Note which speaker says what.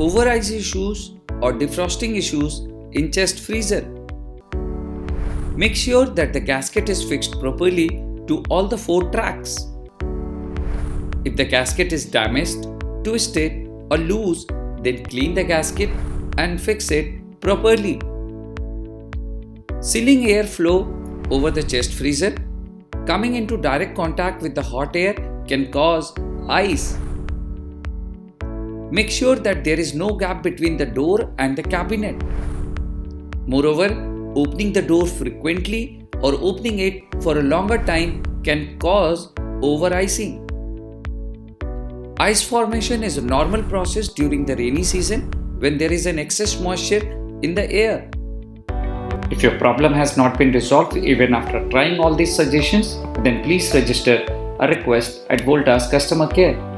Speaker 1: over-ice issues or defrosting issues in chest freezer. Make sure that the gasket is fixed properly to all the 4 tracks. If the gasket is damaged, twisted or loose, then clean the gasket and fix it properly. Sealing air flow over the chest freezer. Coming into direct contact with the hot air can cause ice. Make sure that there is no gap between the door and the cabinet. Moreover, opening the door frequently or opening it for a longer time can cause over-icing. Ice formation is a normal process during the rainy season when there is an excess moisture in the air. If your problem has not been resolved even after trying all these suggestions, then please register a request at Voltas Customer Care.